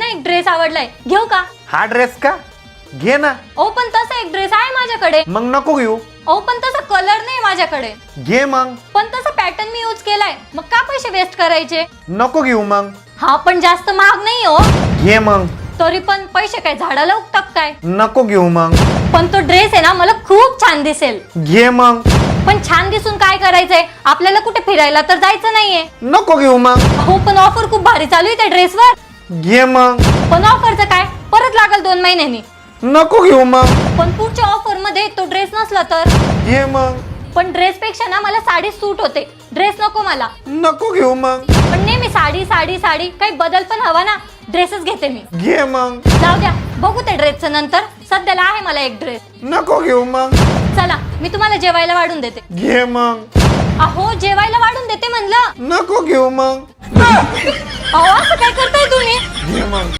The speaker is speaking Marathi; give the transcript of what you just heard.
एक ड्रेस आवडलाय, घेऊ का? हा ड्रेस का? घे ना. ओ पण तसा एक ड्रेस आहे माझ्याकडे. मग नको घेऊ. ओ पण तसा कलर नाही माझ्याकडे. घे मग. पण तसा पॅटर्न मी यूज केलाय, मग का पैसे वेस्ट करायचे? नको घेऊ मग. हा पण जास्त महाग नाही हो. घे मग. तरी पण पैसे काय झाडाला उगतात काय? नको घेऊ मग. पण तो ड्रेस आहे ना मला खूप छान दिसेल. घे मग. पण छान दिसून काय करायचंय? आपल्याला कुठे फिरायला तर जायचं नाहीये. नको घेऊ मग. हो पण ऑफर खूप भारी चालू आहे त्या ड्रेसवर. घे मग. पण ऑफरचं काय? परत लागल 2 महिन्यांनी. नको घेऊ मग. पण पुढच्या ऑफर मध्ये तो ड्रेस नसला तर? घे मग. पण ड्रेस पेक्षा ना मला साडी सूट होते. ड्रेस नको मला. नको घेऊ मग. पण नेहमी साडी साडी साडी, काही बदल पण हवा ना. ड्रेसच घेते मी. घे मग. जाऊ द्या, बघू त्या ड्रेसचं नंतर. सध्याला आहे मला एक ड्रेस. नको घेऊ मग. चला मी तुम्हाला जेवायला वाढून देते. घे मग. अहो जेवायला वाढून देते म्हणलं. नको घेऊ मग. अहो असं काय करताय तुम्ही? घे मग.